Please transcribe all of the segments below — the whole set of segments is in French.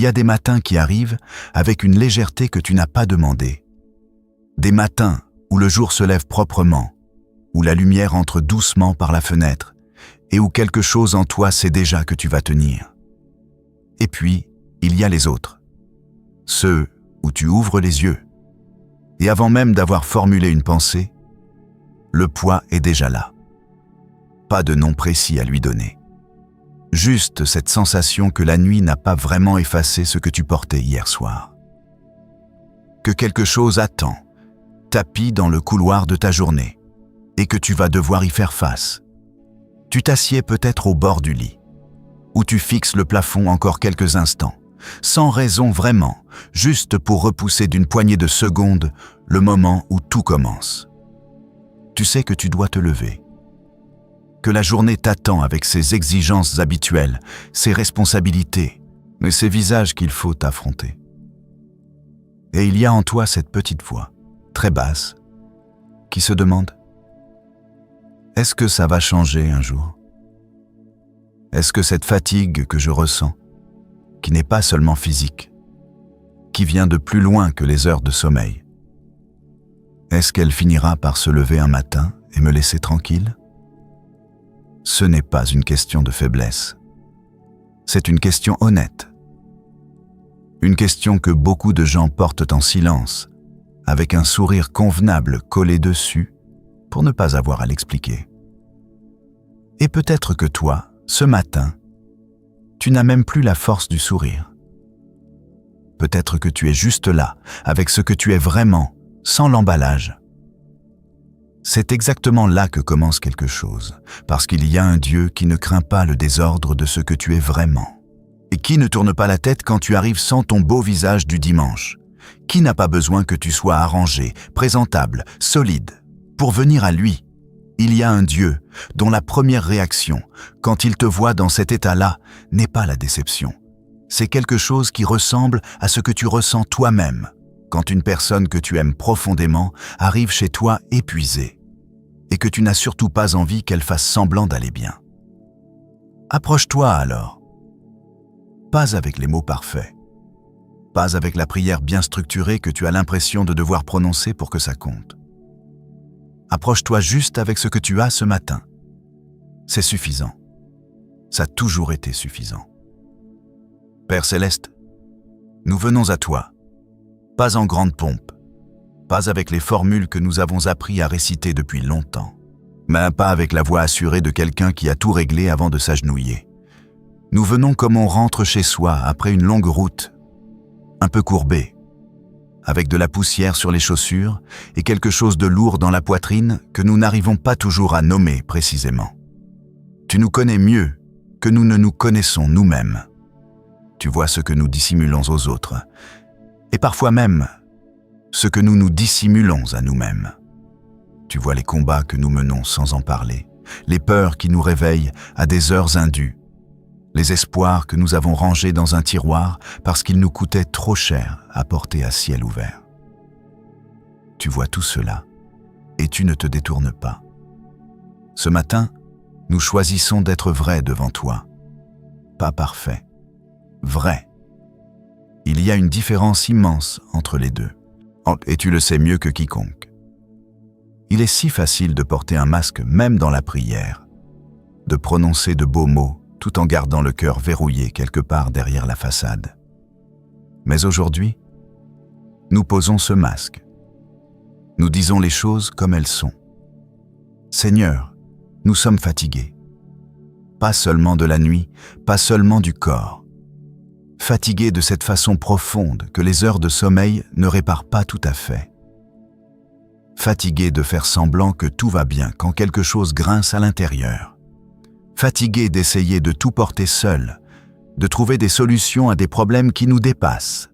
y a des matins qui arrivent avec une légèreté que tu n'as pas demandée. Des matins où le jour se lève proprement, où la lumière entre doucement par la fenêtre et où quelque chose en toi sait déjà que tu vas tenir. Et puis, il y a les autres. Ceux où tu ouvres les yeux. Et avant même d'avoir formulé une pensée, le poids est déjà là. Pas de nom précis à lui donner. Juste cette sensation que la nuit n'a pas vraiment effacé ce que tu portais hier soir. Que quelque chose attend, tapis dans le couloir de ta journée, et que tu vas devoir y faire face. Tu t'assieds peut-être au bord du lit, où tu fixes le plafond encore quelques instants, sans raison vraiment, juste pour repousser d'une poignée de secondes le moment où tout commence. Tu sais que tu dois te lever, que la journée t'attend avec ses exigences habituelles, ses responsabilités, et ses visages qu'il faut affronter. Et il y a en toi cette petite voix, très basse, qui se demande « Est-ce que ça va changer un jour ? Est-ce que cette fatigue que je ressens, qui n'est pas seulement physique, qui vient de plus loin que les heures de sommeil, est-ce qu'elle finira par se lever un matin et me laisser tranquille ? Ce n'est pas une question de faiblesse. C'est une question honnête. Une question que beaucoup de gens portent en silence, avec un sourire convenable collé dessus, pour ne pas avoir à l'expliquer. Et peut-être que toi, ce matin, tu n'as même plus la force du sourire. Peut-être que tu es juste là, avec ce que tu es vraiment, sans l'emballage. C'est exactement là que commence quelque chose, parce qu'il y a un Dieu qui ne craint pas le désordre de ce que tu es vraiment, et qui ne tourne pas la tête quand tu arrives sans ton beau visage du dimanche, qui n'a pas besoin que tu sois arrangé, présentable, solide. Pour venir à lui, il y a un Dieu dont la première réaction, quand il te voit dans cet état-là, n'est pas la déception. C'est quelque chose qui ressemble à ce que tu ressens toi-même, quand une personne que tu aimes profondément arrive chez toi épuisée et que tu n'as surtout pas envie qu'elle fasse semblant d'aller bien. Approche-toi alors. Pas avec les mots parfaits, pas avec la prière bien structurée que tu as l'impression de devoir prononcer pour que ça compte. Approche-toi juste avec ce que tu as ce matin. C'est suffisant. Ça a toujours été suffisant. Père Céleste, nous venons à toi. Pas en grande pompe, pas avec les formules que nous avons appris à réciter depuis longtemps, mais pas avec la voix assurée de quelqu'un qui a tout réglé avant de s'agenouiller. Nous venons comme on rentre chez soi après une longue route, un peu courbée, avec de la poussière sur les chaussures et quelque chose de lourd dans la poitrine que nous n'arrivons pas toujours à nommer précisément. Tu nous connais mieux que nous ne nous connaissons nous-mêmes. Tu vois ce que nous dissimulons aux autres, et parfois même ce que nous nous dissimulons à nous-mêmes. Tu vois les combats que nous menons sans en parler, les peurs qui nous réveillent à des heures indues, les espoirs que nous avons rangés dans un tiroir parce qu'ils nous coûtaient trop cher à porter à ciel ouvert. Tu vois tout cela, et tu ne te détournes pas. Ce matin, nous choisissons d'être vrais devant toi, pas parfaits, vrais. Il y a une différence immense entre les deux, et tu le sais mieux que quiconque. Il est si facile de porter un masque même dans la prière, de prononcer de beaux mots tout en gardant le cœur verrouillé quelque part derrière la façade. Mais aujourd'hui, nous posons ce masque. Nous disons les choses comme elles sont. Seigneur, nous sommes fatigués. Pas seulement de la nuit, pas seulement du corps. Fatigués de cette façon profonde que les heures de sommeil ne réparent pas tout à fait. Fatigués de faire semblant que tout va bien quand quelque chose grince à l'intérieur. Fatigués d'essayer de tout porter seul, de trouver des solutions à des problèmes qui nous dépassent,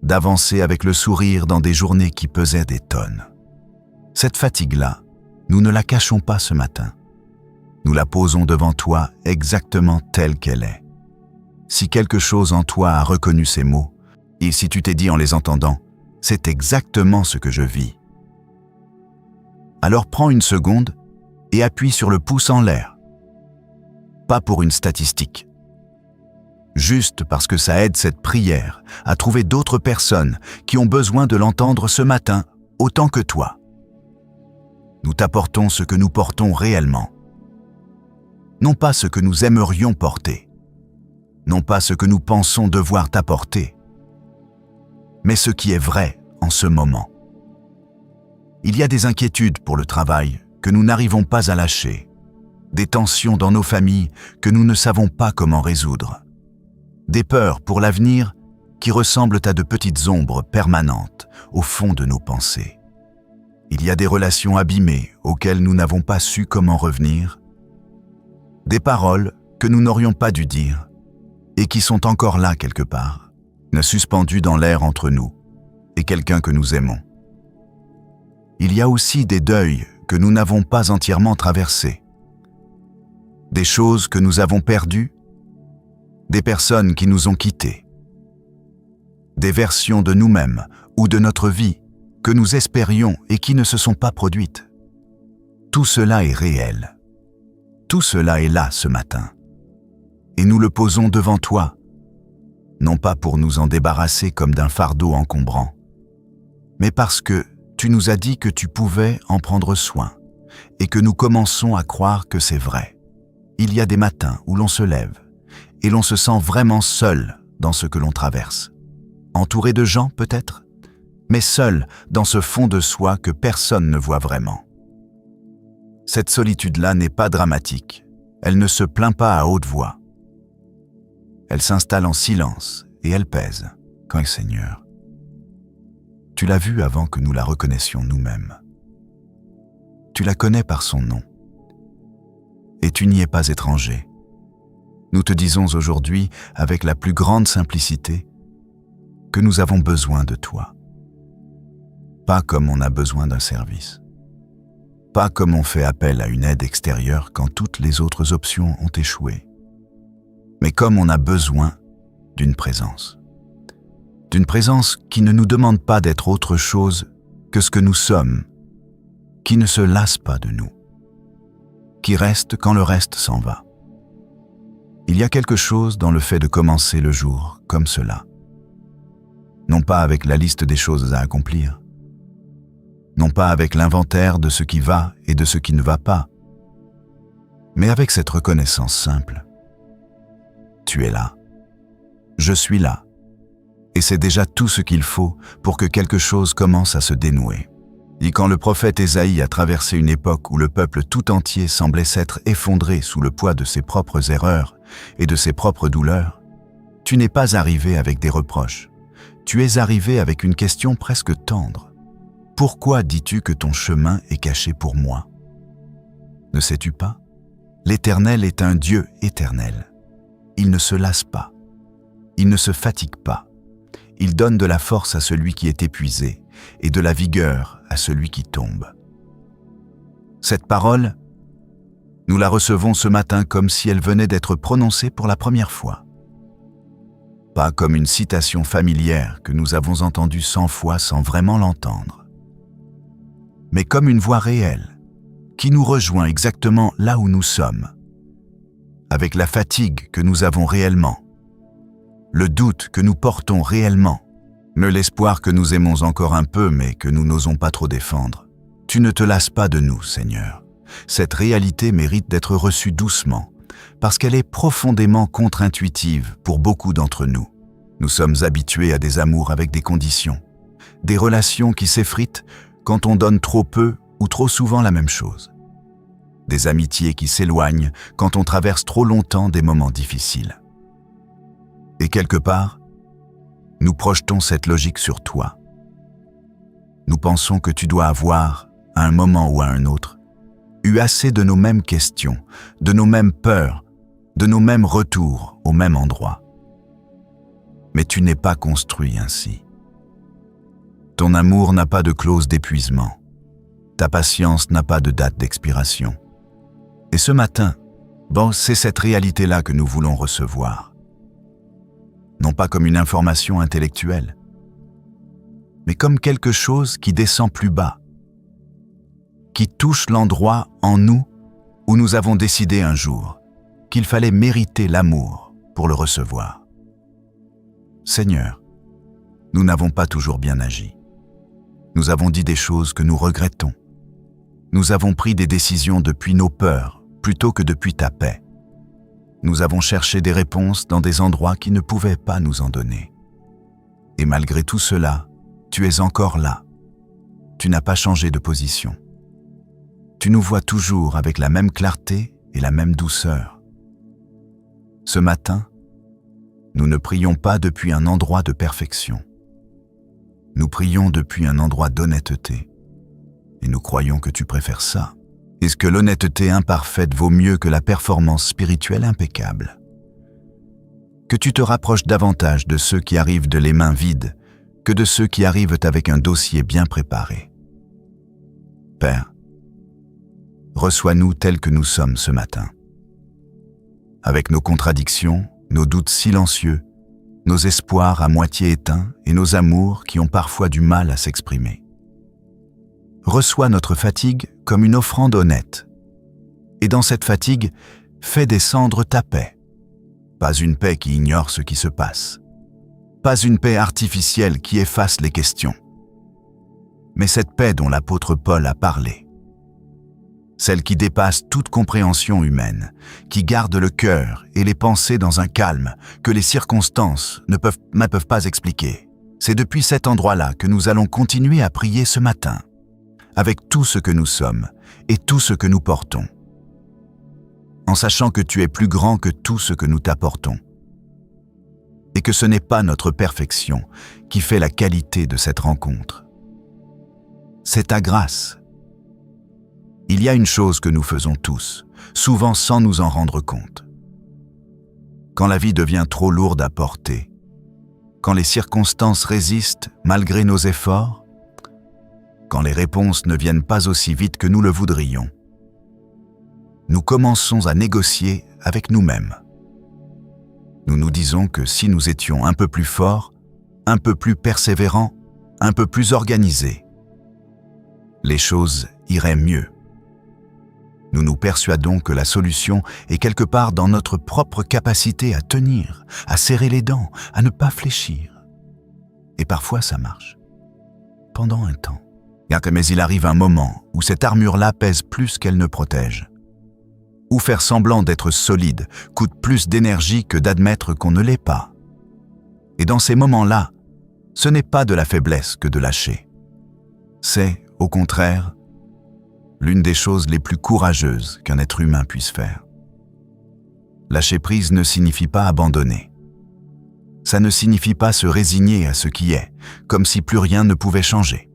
d'avancer avec le sourire dans des journées qui pesaient des tonnes. Cette fatigue-là, nous ne la cachons pas ce matin. Nous la posons devant toi exactement telle qu'elle est. Si quelque chose en toi a reconnu ces mots, et si tu t'es dit en les entendant, c'est exactement ce que je vis. Alors prends une seconde et appuie sur le pouce en l'air. Pas pour une statistique, juste parce que ça aide cette prière à trouver d'autres personnes qui ont besoin de l'entendre ce matin autant que toi. Nous t'apportons ce que nous portons réellement. Non pas ce que nous aimerions porter, non pas ce que nous pensons devoir t'apporter, mais ce qui est vrai en ce moment. Il y a des inquiétudes pour le travail que nous n'arrivons pas à lâcher, des tensions dans nos familles que nous ne savons pas comment résoudre, des peurs pour l'avenir qui ressemblent à de petites ombres permanentes au fond de nos pensées. Il y a des relations abîmées auxquelles nous n'avons pas su comment revenir, des paroles que nous n'aurions pas dû dire et qui sont encore là quelque part, suspendues dans l'air entre nous et quelqu'un que nous aimons. Il y a aussi des deuils que nous n'avons pas entièrement traversés, des choses que nous avons perdues, des personnes qui nous ont quittés, des versions de nous-mêmes ou de notre vie que nous espérions et qui ne se sont pas produites. Tout cela est réel. Tout cela est là ce matin. Et nous le posons devant toi, non pas pour nous en débarrasser comme d'un fardeau encombrant, mais parce que tu nous as dit que tu pouvais en prendre soin et que nous commençons à croire que c'est vrai. Il y a des matins où l'on se lève et l'on se sent vraiment seul dans ce que l'on traverse. Entouré de gens peut-être, mais seul dans ce fond de soi que personne ne voit vraiment. Cette solitude-là n'est pas dramatique, elle ne se plaint pas à haute voix. Elle s'installe en silence et elle pèse, quand Seigneur. Tu l'as vue avant que nous la reconnaissions nous-mêmes. Tu la connais par son nom. Et tu n'y es pas étranger. Nous te disons aujourd'hui, avec la plus grande simplicité, que nous avons besoin de toi. Pas comme on a besoin d'un service. Pas comme on fait appel à une aide extérieure quand toutes les autres options ont échoué. Mais comme on a besoin d'une présence. D'une présence qui ne nous demande pas d'être autre chose que ce que nous sommes, qui ne se lasse pas de nous, qui reste quand le reste s'en va. Il y a quelque chose dans le fait de commencer le jour comme cela. Non pas avec la liste des choses à accomplir, non pas avec l'inventaire de ce qui va et de ce qui ne va pas, mais avec cette reconnaissance simple. Tu es là, je suis là, et c'est déjà tout ce qu'il faut pour que quelque chose commence à se dénouer. Et quand le prophète Ésaïe a traversé une époque où le peuple tout entier semblait s'être effondré sous le poids de ses propres erreurs et de ses propres douleurs, tu n'es pas arrivé avec des reproches, tu es arrivé avec une question presque tendre. Pourquoi dis-tu que ton chemin est caché pour moi? Ne sais-tu pas? L'Éternel est un Dieu éternel. Il ne se lasse pas. Il ne se fatigue pas. Il donne de la force à celui qui est épuisé et de la vigueur à celui qui tombe. Cette parole, nous la recevons ce matin comme si elle venait d'être prononcée pour la première fois. Pas comme une citation familière que nous avons entendue 100 fois sans vraiment l'entendre, mais comme une voix réelle qui nous rejoint exactement là où nous sommes, avec la fatigue que nous avons réellement, le doute que nous portons réellement, l'espoir que nous aimons encore un peu mais que nous n'osons pas trop défendre. Tu ne te lasses pas de nous, Seigneur. Cette réalité mérite d'être reçue doucement, parce qu'elle est profondément contre-intuitive pour beaucoup d'entre nous. Nous sommes habitués à des amours avec des conditions, des relations qui s'effritent quand on donne trop peu ou trop souvent la même chose, des amitiés qui s'éloignent quand on traverse trop longtemps des moments difficiles. Et quelque part, nous projetons cette logique sur toi. Nous pensons que tu dois avoir, à un moment ou à un autre, eu assez de nos mêmes questions, de nos mêmes peurs, de nos mêmes retours au même endroit. Mais tu n'es pas construit ainsi. Ton amour n'a pas de clause d'épuisement. Ta patience n'a pas de date d'expiration. Et ce matin, c'est cette réalité-là que nous voulons recevoir. Non pas comme une information intellectuelle, mais comme quelque chose qui descend plus bas, qui touche l'endroit en nous où nous avons décidé un jour qu'il fallait mériter l'amour pour le recevoir. Seigneur, nous n'avons pas toujours bien agi. Nous avons dit des choses que nous regrettons. Nous avons pris des décisions depuis nos peurs plutôt que depuis ta paix. Nous avons cherché des réponses dans des endroits qui ne pouvaient pas nous en donner. Et malgré tout cela, tu es encore là. Tu n'as pas changé de position. Tu nous vois toujours avec la même clarté et la même douceur. Ce matin, nous ne prions pas depuis un endroit de perfection. Nous prions depuis un endroit d'honnêteté. Et nous croyons que tu préfères ça. Est-ce que l'honnêteté imparfaite vaut mieux que la performance spirituelle impeccable? Que tu te rapproches davantage de ceux qui arrivent de les mains vides que de ceux qui arrivent avec un dossier bien préparé. Père, reçois-nous tels que nous sommes ce matin. Avec nos contradictions, nos doutes silencieux, nos espoirs à moitié éteints et nos amours qui ont parfois du mal à s'exprimer. Reçois notre fatigue comme une offrande honnête. Et dans cette fatigue, fais descendre ta paix. Pas une paix qui ignore ce qui se passe. Pas une paix artificielle qui efface les questions. Mais cette paix dont l'apôtre Paul a parlé. Celle qui dépasse toute compréhension humaine, qui garde le cœur et les pensées dans un calme que les circonstances ne peuvent pas expliquer. C'est depuis cet endroit-là que nous allons continuer à prier ce matin, avec tout ce que nous sommes et tout ce que nous portons, en sachant que tu es plus grand que tout ce que nous t'apportons, et que ce n'est pas notre perfection qui fait la qualité de cette rencontre. C'est ta grâce. Il y a une chose que nous faisons tous, souvent sans nous en rendre compte. Quand la vie devient trop lourde à porter, quand les circonstances résistent malgré nos efforts, quand les réponses ne viennent pas aussi vite que nous le voudrions, nous commençons à négocier avec nous-mêmes. Nous nous disons que si nous étions un peu plus forts, un peu plus persévérants, un peu plus organisés, les choses iraient mieux. Nous nous persuadons que la solution est quelque part dans notre propre capacité à tenir, à serrer les dents, à ne pas fléchir. Et parfois ça marche. Pendant un temps. Mais il arrive un moment où cette armure-là pèse plus qu'elle ne protège. Ou faire semblant d'être solide coûte plus d'énergie que d'admettre qu'on ne l'est pas. Et dans ces moments-là, ce n'est pas de la faiblesse que de lâcher. C'est, au contraire, l'une des choses les plus courageuses qu'un être humain puisse faire. Lâcher prise ne signifie pas abandonner. Ça ne signifie pas se résigner à ce qui est, comme si plus rien ne pouvait changer.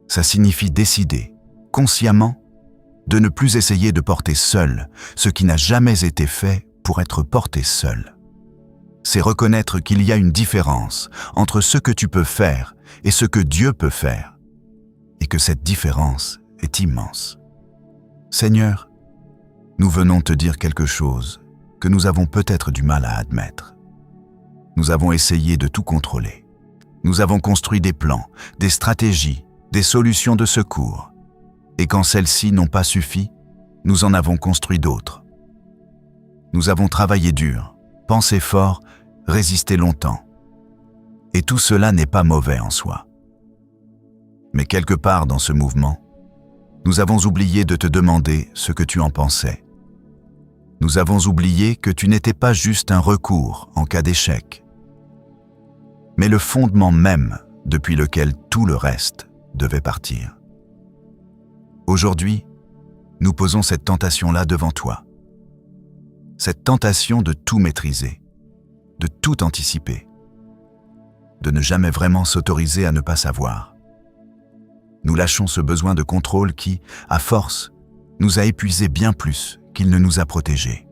Ça signifie décider, consciemment, de ne plus essayer de porter seul ce qui n'a jamais été fait pour être porté seul. C'est reconnaître qu'il y a une différence entre ce que tu peux faire et ce que Dieu peut faire, et que cette différence est immense. Seigneur, nous venons te dire quelque chose que nous avons peut-être du mal à admettre. Nous avons essayé de tout contrôler. Nous avons construit des plans, des stratégies, des solutions de secours. Et quand celles-ci n'ont pas suffi, nous en avons construit d'autres. Nous avons travaillé dur, pensé fort, résisté longtemps. Et tout cela n'est pas mauvais en soi. Mais quelque part dans ce mouvement, nous avons oublié de te demander ce que tu en pensais. Nous avons oublié que tu n'étais pas juste un recours en cas d'échec, mais le fondement même depuis lequel tout le reste devait partir. Aujourd'hui, nous posons cette tentation-là devant toi. Cette tentation de tout maîtriser, de tout anticiper, de ne jamais vraiment s'autoriser à ne pas savoir. Nous lâchons ce besoin de contrôle qui, à force, nous a épuisés bien plus qu'il ne nous a protégés.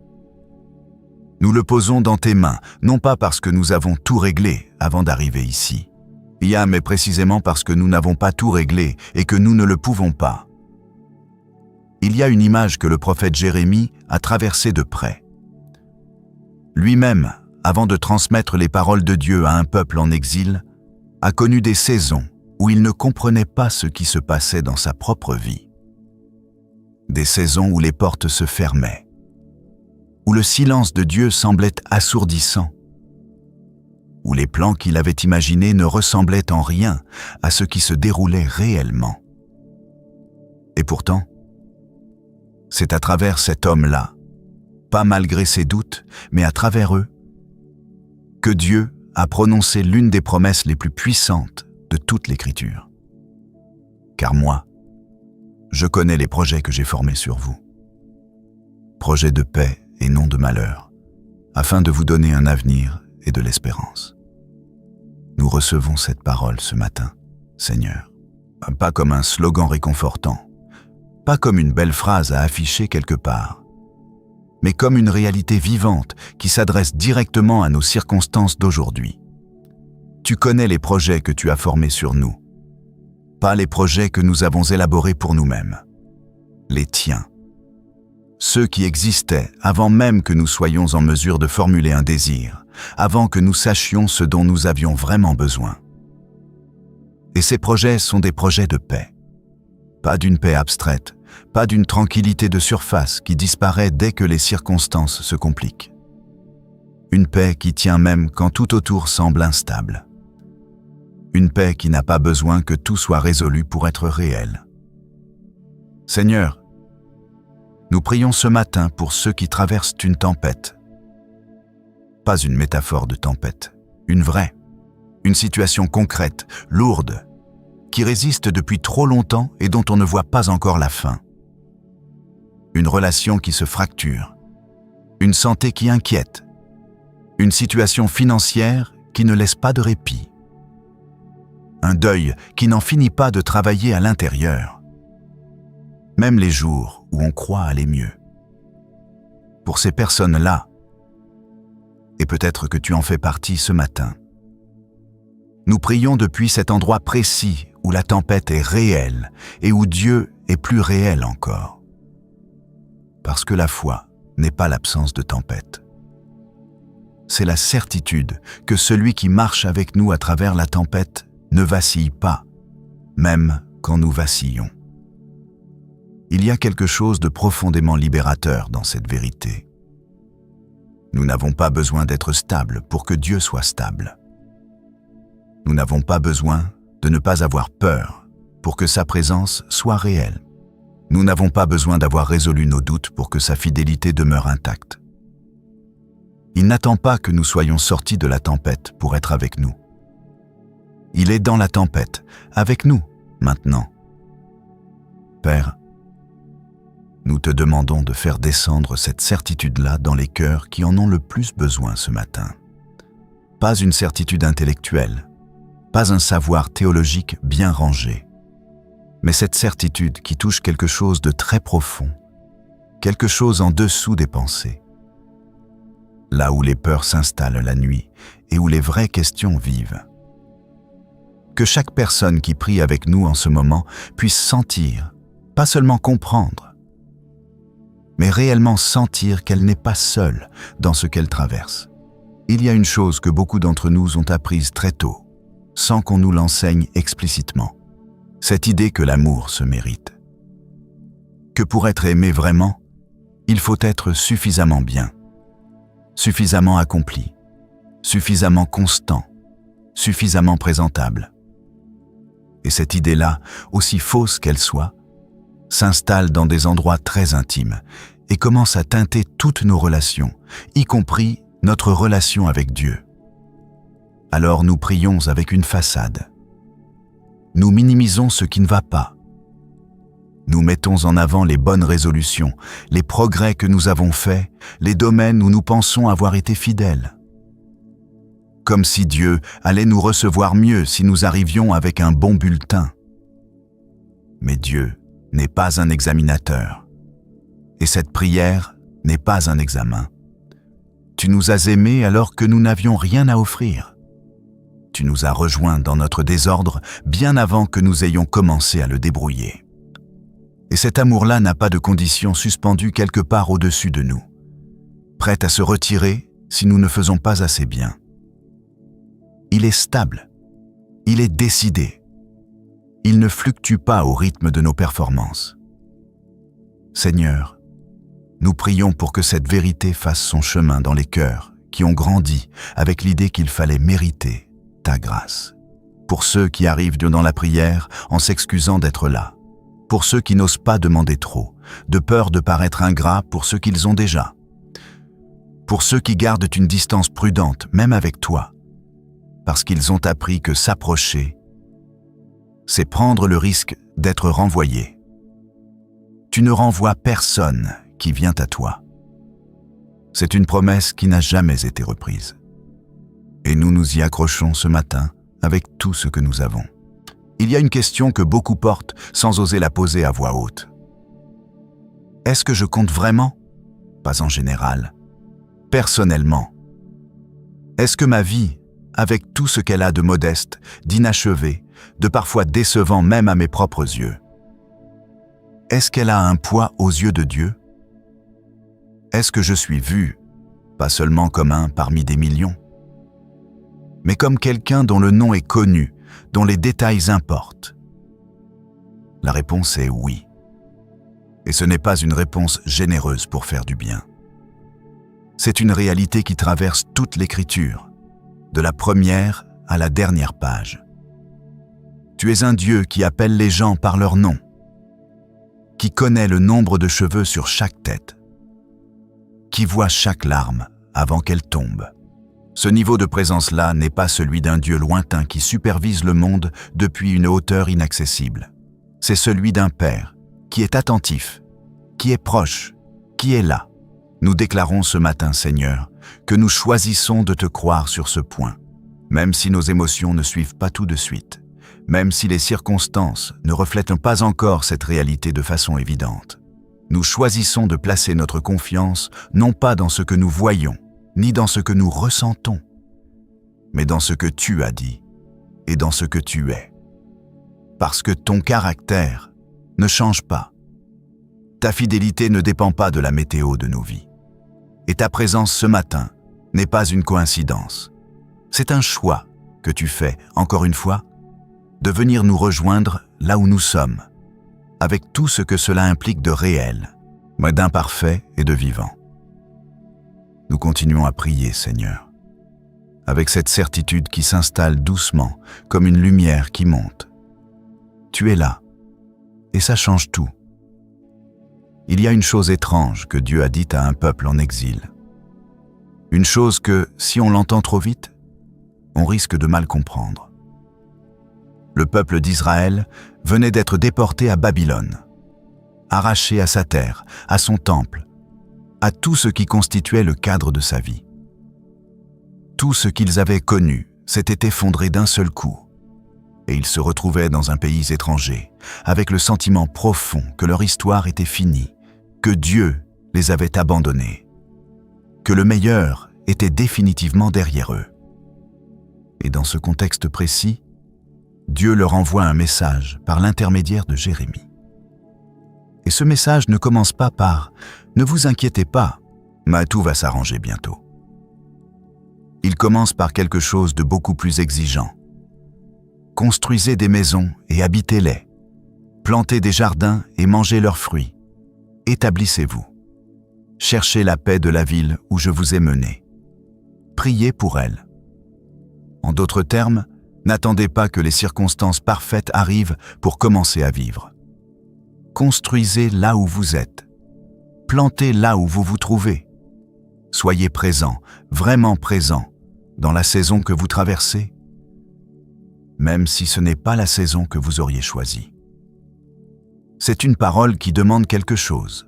Nous le posons dans tes mains, non pas parce que nous avons tout réglé avant d'arriver ici, mais précisément parce que nous n'avons pas tout réglé et que nous ne le pouvons pas. Il y a une image que le prophète Jérémie a traversée de près. Lui-même, avant de transmettre les paroles de Dieu à un peuple en exil, a connu des saisons où il ne comprenait pas ce qui se passait dans sa propre vie. Des saisons où les portes se fermaient, où le silence de Dieu semblait assourdissant, où les plans qu'il avait imaginés ne ressemblaient en rien à ce qui se déroulait réellement. Et pourtant, c'est à travers cet homme-là, pas malgré ses doutes, mais à travers eux, que Dieu a prononcé l'une des promesses les plus puissantes de toute l'Écriture. Car moi, je connais les projets que j'ai formés sur vous. Projets de paix et non de malheur, afin de vous donner un avenir et de l'espérance. Nous recevons cette parole ce matin, Seigneur, pas comme un slogan réconfortant, pas comme une belle phrase à afficher quelque part, mais comme une réalité vivante qui s'adresse directement à nos circonstances d'aujourd'hui. Tu connais les projets que tu as formés sur nous, pas les projets que nous avons élaborés pour nous-mêmes, les tiens. Ceux qui existaient avant même que nous soyons en mesure de formuler un désir, avant que nous sachions ce dont nous avions vraiment besoin. Et ces projets sont des projets de paix. Pas d'une paix abstraite, pas d'une tranquillité de surface qui disparaît dès que les circonstances se compliquent. Une paix qui tient même quand tout autour semble instable. Une paix qui n'a pas besoin que tout soit résolu pour être réel. Seigneur, nous prions ce matin pour ceux qui traversent une tempête. Pas une métaphore de tempête, une vraie, une situation concrète, lourde, qui résiste depuis trop longtemps et dont on ne voit pas encore la fin. Une relation qui se fracture, une santé qui inquiète, une situation financière qui ne laisse pas de répit, un deuil qui n'en finit pas de travailler à l'intérieur, même les jours où on croit aller mieux. Pour ces personnes-là, et peut-être que tu en fais partie ce matin, nous prions depuis cet endroit précis où la tempête est réelle et où Dieu est plus réel encore. Parce que la foi n'est pas l'absence de tempête. C'est la certitude que celui qui marche avec nous à travers la tempête ne vacille pas, même quand nous vacillons. Il y a quelque chose de profondément libérateur dans cette vérité. Nous n'avons pas besoin d'être stables pour que Dieu soit stable. Nous n'avons pas besoin de ne pas avoir peur pour que sa présence soit réelle. Nous n'avons pas besoin d'avoir résolu nos doutes pour que sa fidélité demeure intacte. Il n'attend pas que nous soyons sortis de la tempête pour être avec nous. Il est dans la tempête, avec nous, maintenant. Père, nous te demandons de faire descendre cette certitude-là dans les cœurs qui en ont le plus besoin ce matin. Pas une certitude intellectuelle, pas un savoir théologique bien rangé, mais cette certitude qui touche quelque chose de très profond, quelque chose en dessous des pensées. Là où les peurs s'installent la nuit et où les vraies questions vivent. Que chaque personne qui prie avec nous en ce moment puisse sentir, pas seulement comprendre, mais réellement sentir qu'elle n'est pas seule dans ce qu'elle traverse. Il y a une chose que beaucoup d'entre nous ont apprise très tôt, sans qu'on nous l'enseigne explicitement. Cette idée que l'amour se mérite. Que pour être aimé vraiment, il faut être suffisamment bien, suffisamment accompli, suffisamment constant, suffisamment présentable. Et cette idée-là, aussi fausse qu'elle soit, s'installe dans des endroits très intimes et commence à teinter toutes nos relations, y compris notre relation avec Dieu. Alors nous prions avec une façade. Nous minimisons ce qui ne va pas. Nous mettons en avant les bonnes résolutions, les progrès que nous avons faits, les domaines où nous pensons avoir été fidèles. Comme si Dieu allait nous recevoir mieux si nous arrivions avec un bon bulletin. Mais Dieu n'est pas un examinateur. Et cette prière n'est pas un examen. Tu nous as aimés alors que nous n'avions rien à offrir. Tu nous as rejoints dans notre désordre bien avant que nous ayons commencé à le débrouiller. Et cet amour-là n'a pas de condition suspendue quelque part au-dessus de nous, prête à se retirer si nous ne faisons pas assez bien. Il est stable, il est décidé, il ne fluctue pas au rythme de nos performances. Seigneur, nous prions pour que cette vérité fasse son chemin dans les cœurs qui ont grandi avec l'idée qu'il fallait mériter ta grâce. Pour ceux qui arrivent dans la prière en s'excusant d'être là. Pour ceux qui n'osent pas demander trop, de peur de paraître ingrats pour ceux qu'ils ont déjà. Pour ceux qui gardent une distance prudente, même avec toi, parce qu'ils ont appris que s'approcher, c'est prendre le risque d'être renvoyé. Tu ne renvoies personne qui vient à toi. C'est une promesse qui n'a jamais été reprise. Et nous nous y accrochons ce matin avec tout ce que nous avons. Il y a une question que beaucoup portent sans oser la poser à voix haute. Est-ce que je compte vraiment? Pas en général. Personnellement. Est-ce que ma vie, avec tout ce qu'elle a de modeste, d'inachevé, de parfois décevant même à mes propres yeux, est-ce qu'elle a un poids aux yeux de Dieu? Est-ce que je suis vu, pas seulement comme un parmi des millions, mais comme quelqu'un dont le nom est connu, dont les détails importent? La réponse est oui. Et ce n'est pas une réponse généreuse pour faire du bien. C'est une réalité qui traverse toute l'Écriture, de la première à la dernière page. Tu es un Dieu qui appelle les gens par leur nom, qui connaît le nombre de cheveux sur chaque tête, qui voit chaque larme avant qu'elle tombe. Ce niveau de présence-là n'est pas celui d'un Dieu lointain qui supervise le monde depuis une hauteur inaccessible. C'est celui d'un Père qui est attentif, qui est proche, qui est là. Nous déclarons ce matin, Seigneur, que nous choisissons de te croire sur ce point, même si nos émotions ne suivent pas tout de suite, même si les circonstances ne reflètent pas encore cette réalité de façon évidente. Nous choisissons de placer notre confiance non pas dans ce que nous voyons, ni dans ce que nous ressentons, mais dans ce que tu as dit et dans ce que tu es. Parce que ton caractère ne change pas. Ta fidélité ne dépend pas de la météo de nos vies. Et ta présence ce matin n'est pas une coïncidence. C'est un choix que tu fais, encore une fois, de venir nous rejoindre là où nous sommes, avec tout ce que cela implique de réel, mais d'imparfait et de vivant. Nous continuons à prier, Seigneur, avec cette certitude qui s'installe doucement, comme une lumière qui monte. Tu es là, et ça change tout. Il y a une chose étrange que Dieu a dite à un peuple en exil. Une chose que, si on l'entend trop vite, on risque de mal comprendre. Le peuple d'Israël venait d'être déporté à Babylone, arraché à sa terre, à son temple, à tout ce qui constituait le cadre de sa vie. Tout ce qu'ils avaient connu s'était effondré d'un seul coup, et ils se retrouvaient dans un pays étranger, avec le sentiment profond que leur histoire était finie, que Dieu les avait abandonnés, que le meilleur était définitivement derrière eux. Et dans ce contexte précis, Dieu leur envoie un message par l'intermédiaire de Jérémie. Et ce message ne commence pas par « Ne vous inquiétez pas, mais tout va s'arranger bientôt ». Il commence par quelque chose de beaucoup plus exigeant. Construisez des maisons et habitez-les. Plantez des jardins et mangez leurs fruits. Établissez-vous. Cherchez la paix de la ville où je vous ai mené. Priez pour elle. En d'autres termes, n'attendez pas que les circonstances parfaites arrivent pour commencer à vivre. Construisez là où vous êtes. Plantez là où vous vous trouvez. Soyez présent, vraiment présent, dans la saison que vous traversez, même si ce n'est pas la saison que vous auriez choisie. C'est une parole qui demande quelque chose.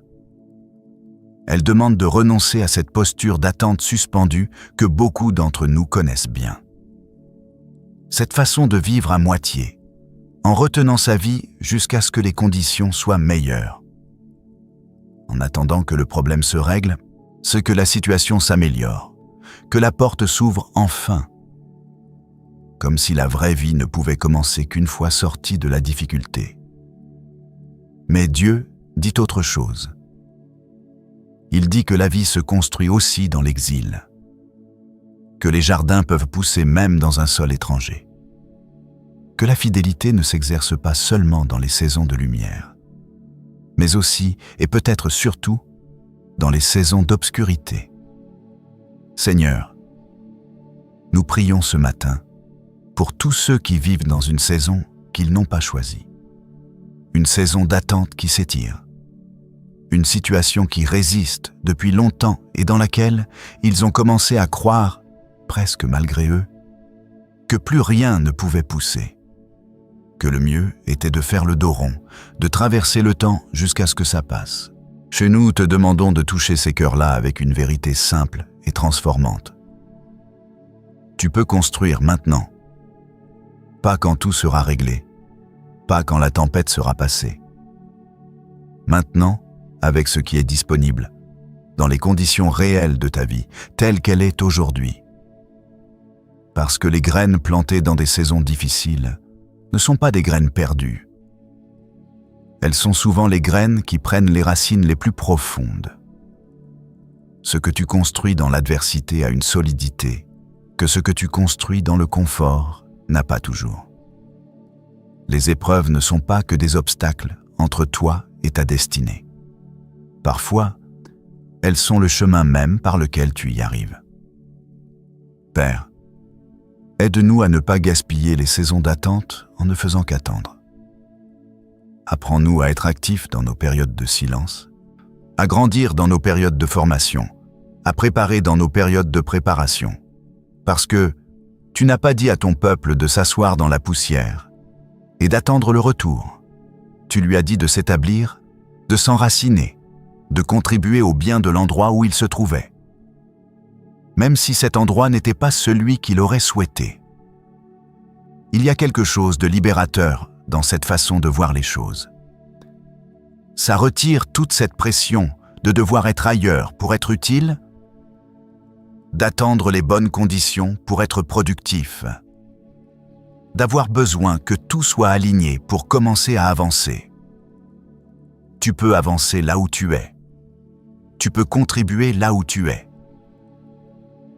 Elle demande de renoncer à cette posture d'attente suspendue que beaucoup d'entre nous connaissent bien. Cette façon de vivre à moitié, en retenant sa vie jusqu'à ce que les conditions soient meilleures. En attendant que le problème se règle, c'est que la situation s'améliore, que la porte s'ouvre enfin, comme si la vraie vie ne pouvait commencer qu'une fois sortie de la difficulté. Mais Dieu dit autre chose. Il dit que la vie se construit aussi dans l'exil, que les jardins peuvent pousser même dans un sol étranger, que la fidélité ne s'exerce pas seulement dans les saisons de lumière, mais aussi, et peut-être surtout, dans les saisons d'obscurité. Seigneur, Nous prions ce matin pour tous ceux qui vivent dans une saison qu'ils n'ont pas choisie. Une saison d'attente qui s'étire. Une situation qui résiste depuis longtemps et dans laquelle ils ont commencé à croire, presque malgré eux, que plus rien ne pouvait pousser. Que le mieux était de faire le dos rond, de traverser le temps jusqu'à ce que ça passe. Chez nous, te demandons de toucher ces cœurs-là avec une vérité simple et transformante. Tu peux construire maintenant. Pas quand tout sera réglé. Pas quand la tempête sera passée. Maintenant, avec ce qui est disponible, dans les conditions réelles de ta vie, telle qu'elle est aujourd'hui. Parce que les graines plantées dans des saisons difficiles ne sont pas des graines perdues. Elles sont souvent les graines qui prennent les racines les plus profondes. Ce que tu construis dans l'adversité a une solidité que ce que tu construis dans le confort n'a pas toujours. Les épreuves ne sont pas que des obstacles entre toi et ta destinée. Parfois, elles sont le chemin même par lequel tu y arrives. Père, aide-nous à ne pas gaspiller les saisons d'attente en ne faisant qu'attendre. Apprends-nous à être actifs dans nos périodes de silence, à grandir dans nos périodes de formation, à préparer dans nos périodes de préparation. Parce que tu n'as pas dit à ton peuple de s'asseoir dans la poussière et d'attendre le retour. Tu lui as dit de s'établir, de s'enraciner, de contribuer au bien de l'endroit où il se trouvait. Même si cet endroit n'était pas celui qu'il aurait souhaité. Il y a quelque chose de libérateur dans cette façon de voir les choses. Ça retire toute cette pression de devoir être ailleurs pour être utile, d'attendre les bonnes conditions pour être productif, d'avoir besoin que tout soit aligné pour commencer à avancer. Tu peux avancer là où tu es. Tu peux contribuer là où tu es.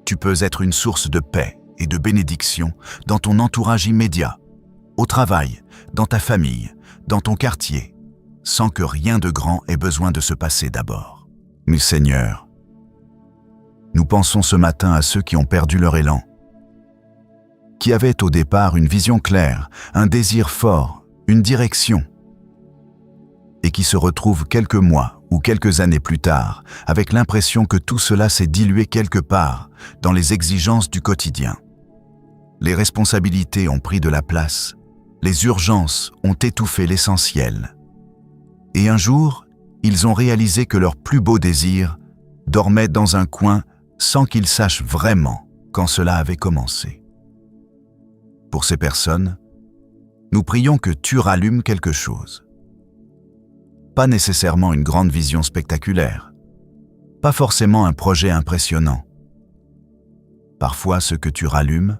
Tu peux être une source de paix et de bénédiction dans ton entourage immédiat, au travail, dans ta famille, dans ton quartier, sans que rien de grand ait besoin de se passer d'abord. Mais Seigneur, nous pensons ce matin à ceux qui ont perdu leur élan, qui avaient au départ une vision claire, un désir fort, une direction, et qui se retrouvent quelques mois ou quelques années plus tard avec l'impression que tout cela s'est dilué quelque part dans les exigences du quotidien. Les responsabilités ont pris de la place, les urgences ont étouffé l'essentiel. Et un jour, ils ont réalisé que leur plus beau désir dormait dans un coin sans qu'ils sachent vraiment quand cela avait commencé. Pour ces personnes, nous prions que tu rallumes quelque chose. Pas nécessairement une grande vision spectaculaire, pas forcément un projet impressionnant. Parfois, ce que tu rallumes,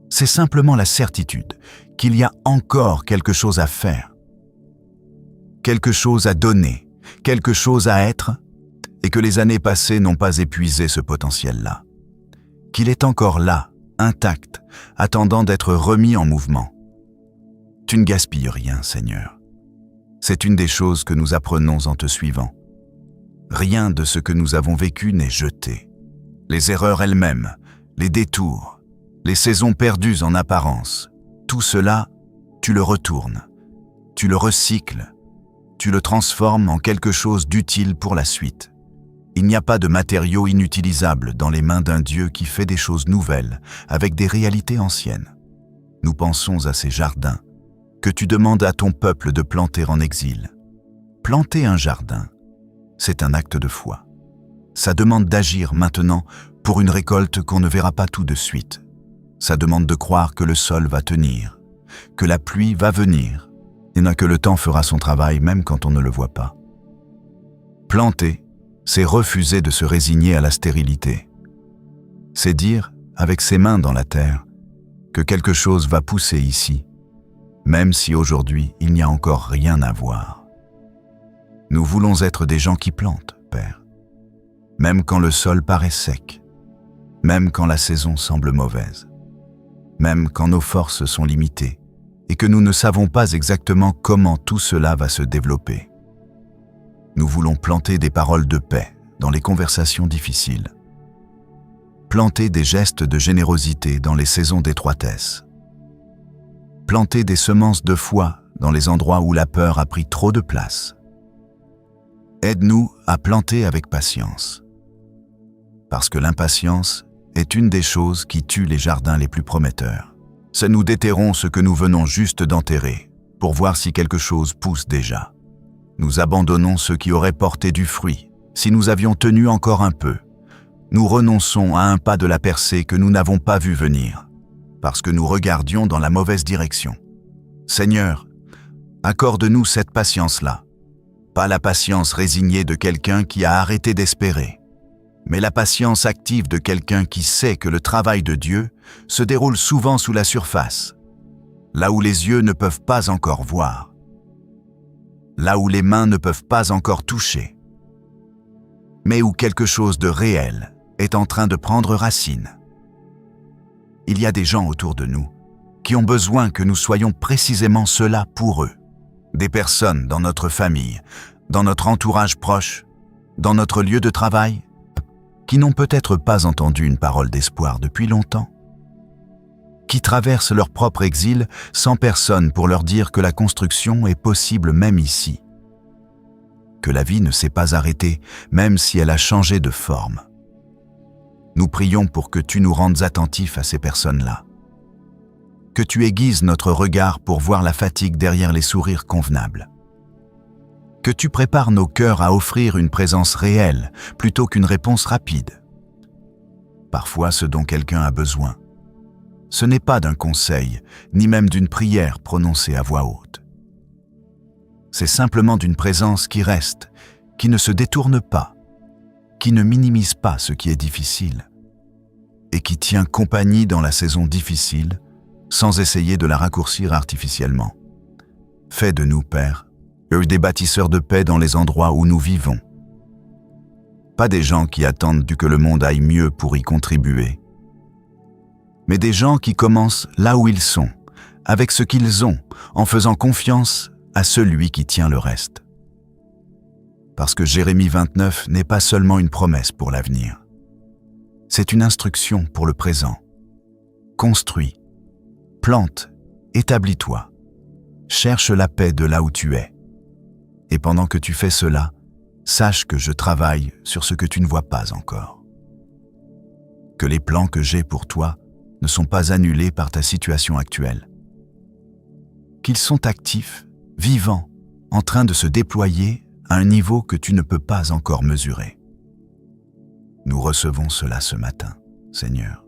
c'est simplement la certitude qu'il y a encore quelque chose à faire, quelque chose à donner, quelque chose à être, et que les années passées n'ont pas épuisé ce potentiel-là. Qu'il est encore là, intact, attendant d'être remis en mouvement. Tu ne gaspilles rien, Seigneur. C'est une des choses que nous apprenons en te suivant. Rien de ce que nous avons vécu n'est jeté. Les erreurs elles-mêmes, les détours, les saisons perdues en apparence, tout cela, tu le retournes, tu le recycles, tu le transformes en quelque chose d'utile pour la suite. Il n'y a pas de matériaux inutilisables dans les mains d'un Dieu qui fait des choses nouvelles avec des réalités anciennes. Nous pensons à ces jardins que tu demandes à ton peuple de planter en exil. Planter un jardin, c'est un acte de foi. Ça demande d'agir maintenant pour une récolte qu'on ne verra pas tout de suite. Ça demande de croire que le sol va tenir, que la pluie va venir, et que le temps fera son travail même quand on ne le voit pas. Planter, c'est refuser de se résigner à la stérilité. C'est dire, avec ses mains dans la terre, que quelque chose va pousser ici, même si aujourd'hui il n'y a encore rien à voir. Nous voulons être des gens qui plantent, Père, même quand le sol paraît sec, même quand la saison semble mauvaise, même quand nos forces sont limitées et que nous ne savons pas exactement comment tout cela va se développer. Nous voulons planter des paroles de paix dans les conversations difficiles. planter des gestes de générosité dans les saisons d'étroitesse. Planter des semences de foi dans les endroits où la peur a pris trop de place. Aide-nous à planter avec patience. Parce que l'impatience est une des choses qui tue les jardins les plus prometteurs. Ça nous déterrons ce que nous venons juste d'enterrer, pour voir si quelque chose pousse déjà. Nous abandonnons ceux qui auraient porté du fruit, si nous avions tenu encore un peu. Nous renonçons à un pas de la percée que nous n'avons pas vu venir, parce que nous regardions dans la mauvaise direction. Seigneur, accorde-nous cette patience-là, pas la patience résignée de quelqu'un qui a arrêté d'espérer, mais la patience active de quelqu'un qui sait que le travail de Dieu se déroule souvent sous la surface, là où les yeux ne peuvent pas encore voir, là où les mains ne peuvent pas encore toucher, mais où quelque chose de réel est en train de prendre racine. Il y a des gens autour de nous qui ont besoin que nous soyons précisément cela pour eux. Des personnes dans notre famille, dans notre entourage proche, dans notre lieu de travail, qui n'ont peut-être pas entendu une parole d'espoir depuis longtemps, qui traversent leur propre exil sans personne pour leur dire que la construction est possible même ici, que la vie ne s'est pas arrêtée même si elle a changé de forme. Nous prions pour que tu nous rendes attentifs à ces personnes-là, que tu aiguises notre regard pour voir la fatigue derrière les sourires convenables, que tu prépares nos cœurs à offrir une présence réelle plutôt qu'une réponse rapide. Parfois, ce dont quelqu'un a besoin, ce n'est pas d'un conseil, ni même d'une prière prononcée à voix haute. C'est simplement d'une présence qui reste, qui ne se détourne pas, qui ne minimise pas ce qui est difficile, et qui tient compagnie dans la saison difficile, sans essayer de la raccourcir artificiellement. Fais de nous, Père, des bâtisseurs de paix dans les endroits où nous vivons. Pas des gens qui attendent que le monde aille mieux pour y contribuer, mais des gens qui commencent là où ils sont, avec ce qu'ils ont, en faisant confiance à celui qui tient le reste. Parce que Jérémie 29 n'est pas seulement une promesse pour l'avenir. C'est une instruction pour le présent. Construis, plante, établis-toi. Cherche la paix de là où tu es. Et pendant que tu fais cela, sache que je travaille sur ce que tu ne vois pas encore. Que les plans que j'ai pour toi ne sont pas annulés par ta situation actuelle. Qu'ils sont actifs, vivants, en train de se déployer à un niveau que tu ne peux pas encore mesurer. Nous recevons cela ce matin, Seigneur,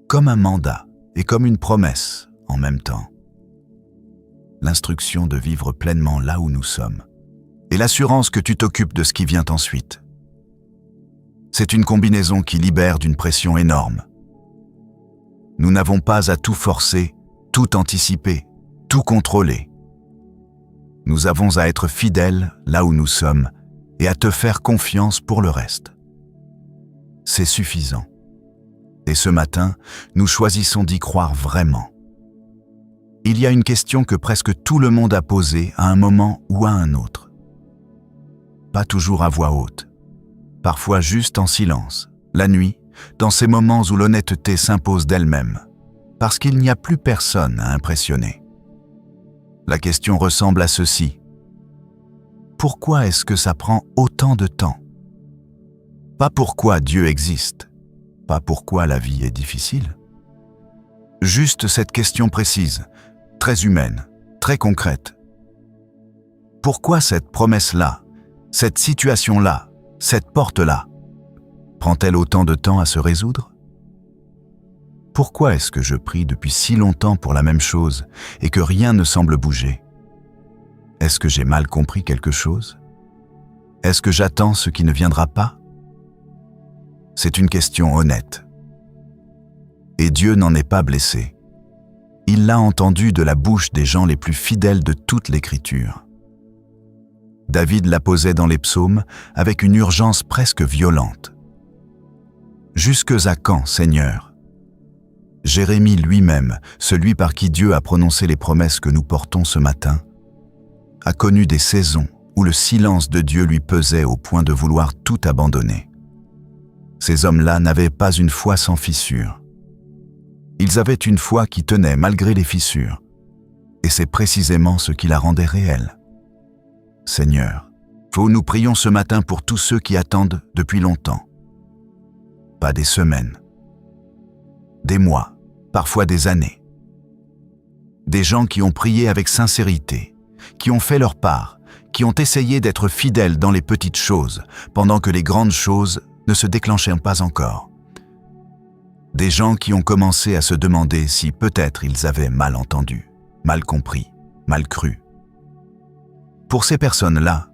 comme un mandat et comme une promesse en même temps. L'instruction de vivre pleinement là où nous sommes et l'assurance que tu t'occupes de ce qui vient ensuite. C'est une combinaison qui libère d'une pression énorme. Nous n'avons pas à tout forcer, tout anticiper, tout contrôler. Nous avons à être fidèles là où nous sommes et à te faire confiance pour le reste. C'est suffisant. Et ce matin, nous choisissons d'y croire vraiment. Il y a une question que presque tout le monde a posée à un moment ou à un autre. Pas toujours à voix haute, parfois juste en silence, la nuit, dans ces moments où l'honnêteté s'impose d'elle-même, parce qu'il n'y a plus personne à impressionner. La question ressemble à ceci. Pourquoi est-ce que ça prend autant de temps? Pas pourquoi Dieu existe, pas pourquoi la vie est difficile. Juste cette question précise, très humaine, très concrète. Pourquoi cette promesse-là, cette situation-là, cette porte-là, prend-elle autant de temps à se résoudre? Pourquoi est-ce que je prie depuis si longtemps pour la même chose et que rien ne semble bouger? Est-ce que j'ai mal compris quelque chose? Est-ce que j'attends ce qui ne viendra pas? C'est une question honnête. Et Dieu n'en est pas blessé. Il l'a entendu de la bouche des gens les plus fidèles de toute l'Écriture. David la posait dans les psaumes avec une urgence presque violente. « Jusques à quand, Seigneur ?» Jérémie lui-même, celui par qui Dieu a prononcé les promesses que nous portons ce matin, a connu des saisons où le silence de Dieu lui pesait au point de vouloir tout abandonner. Ces hommes-là n'avaient pas une foi sans fissure. Ils avaient une foi qui tenait malgré les fissures, et c'est précisément ce qui la rendait réelle. Seigneur, nous prions ce matin pour tous ceux qui attendent depuis longtemps. Pas des semaines, des mois, parfois des années. Des gens qui ont prié avec sincérité, qui ont fait leur part, qui ont essayé d'être fidèles dans les petites choses, pendant que les grandes choses ne se déclenchaient pas encore. Des gens qui ont commencé à se demander si peut-être ils avaient mal entendu, mal compris, mal cru. Pour ces personnes-là,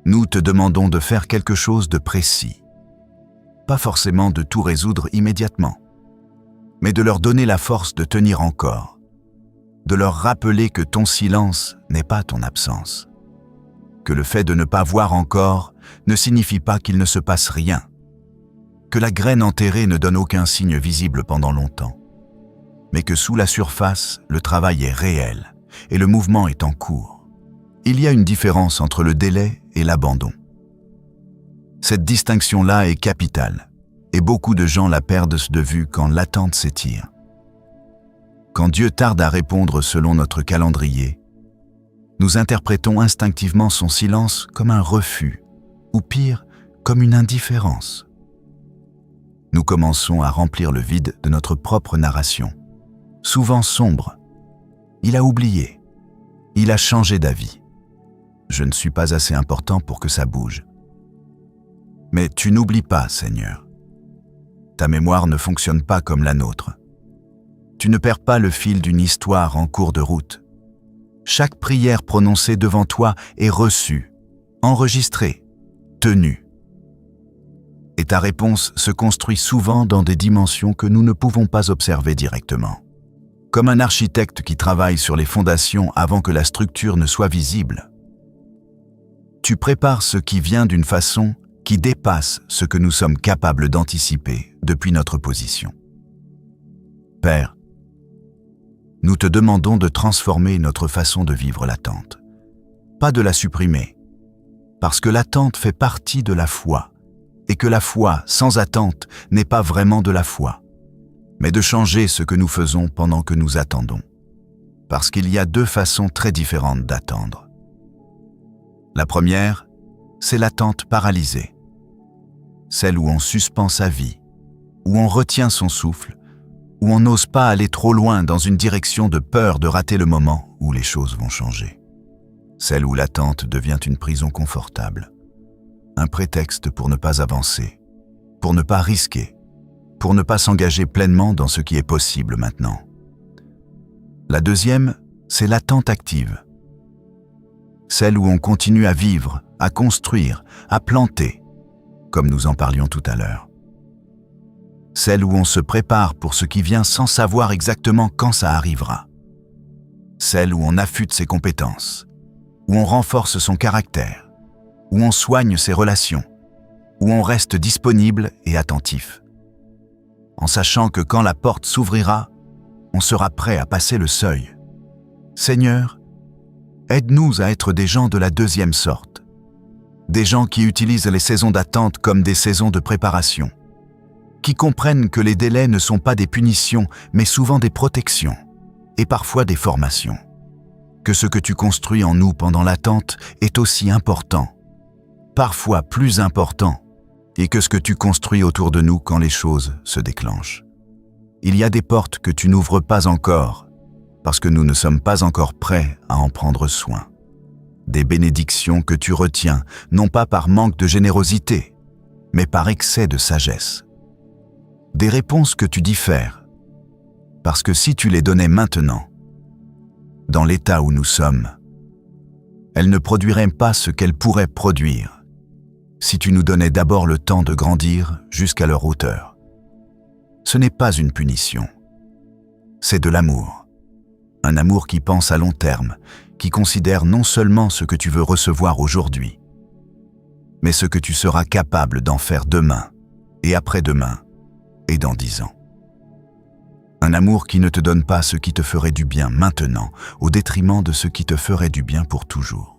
nous te demandons de faire quelque chose de précis. Pas forcément de tout résoudre immédiatement, mais de leur donner la force de tenir encore, de leur rappeler que ton silence n'est pas ton absence, que le fait de ne pas voir encore ne signifie pas qu'il ne se passe rien, que la graine enterrée ne donne aucun signe visible pendant longtemps, mais que sous la surface, le travail est réel et le mouvement est en cours. Il y a une différence entre le délai et l'abandon. Cette distinction-là est capitale, et beaucoup de gens la perdent de vue quand l'attente s'étire. Quand Dieu tarde à répondre selon notre calendrier, nous interprétons instinctivement son silence comme un refus, ou pire, comme une indifférence. Nous commençons à remplir le vide de notre propre narration, souvent sombre. Il a oublié, il a changé d'avis. Je ne suis pas assez important pour que ça bouge. Mais tu n'oublies pas, Seigneur. Ta mémoire ne fonctionne pas comme la nôtre. Tu ne perds pas le fil d'une histoire en cours de route. Chaque prière prononcée devant toi est reçue, enregistrée, tenue. Et ta réponse se construit souvent dans des dimensions que nous ne pouvons pas observer directement. Comme un architecte qui travaille sur les fondations avant que la structure ne soit visible. Tu prépares ce qui vient d'une façon qui dépasse ce que nous sommes capables d'anticiper depuis notre position. Père, nous te demandons de transformer notre façon de vivre l'attente, pas de la supprimer, parce que l'attente fait partie de la foi, et que la foi sans attente n'est pas vraiment de la foi, mais de changer ce que nous faisons pendant que nous attendons, parce qu'il y a deux façons très différentes d'attendre. La première, c'est l'attente paralysée, celle où on suspend sa vie, où on retient son souffle, où on n'ose pas aller trop loin dans une direction de peur de rater le moment où les choses vont changer. Celle où l'attente devient une prison confortable, un prétexte pour ne pas avancer, pour ne pas risquer, pour ne pas s'engager pleinement dans ce qui est possible maintenant. La deuxième, c'est l'attente active, celle où on continue à vivre, à construire, à planter, comme nous en parlions tout à l'heure. Celle où on se prépare pour ce qui vient sans savoir exactement quand ça arrivera. Celle où on affûte ses compétences, où on renforce son caractère, où on soigne ses relations, où on reste disponible et attentif. En sachant que quand la porte s'ouvrira, on sera prêt à passer le seuil. Seigneur, aide-nous à être des gens de la deuxième sorte. Des gens qui utilisent les saisons d'attente comme des saisons de préparation, qui comprennent que les délais ne sont pas des punitions, mais souvent des protections, et parfois des formations. Que ce que tu construis en nous pendant l'attente est aussi important, parfois plus important, et que ce que tu construis autour de nous quand les choses se déclenchent. Il y a des portes que tu n'ouvres pas encore, parce que nous ne sommes pas encore prêts à en prendre soin. Des bénédictions que tu retiens, non pas par manque de générosité, mais par excès de sagesse. Des réponses que tu diffères, parce que si tu les donnais maintenant, dans l'état où nous sommes, elles ne produiraient pas ce qu'elles pourraient produire, si tu nous donnais d'abord le temps de grandir jusqu'à leur hauteur. Ce n'est pas une punition, c'est de l'amour. Un amour qui pense à long terme, qui considère non seulement ce que tu veux recevoir aujourd'hui, mais ce que tu seras capable d'en faire demain, et après-demain, et dans 10 ans. Un amour qui ne te donne pas ce qui te ferait du bien maintenant, au détriment de ce qui te ferait du bien pour toujours.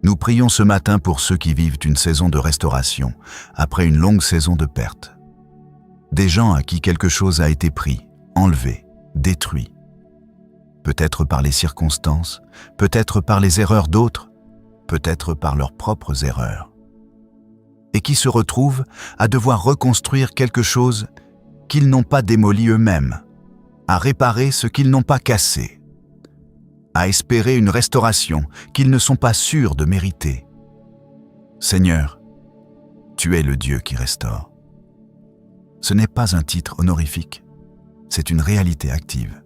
Nous prions ce matin pour ceux qui vivent une saison de restauration, après une longue saison de perte. des gens à qui quelque chose a été pris, enlevé, détruit. Peut-être par les circonstances, peut-être par les erreurs d'autres, peut-être par leurs propres erreurs. Et qui se retrouvent à devoir reconstruire quelque chose qu'ils n'ont pas démoli eux-mêmes, à réparer ce qu'ils n'ont pas cassé, à espérer une restauration qu'ils ne sont pas sûrs de mériter. Seigneur, tu es le Dieu qui restaure. Ce n'est pas un titre honorifique, c'est une réalité active.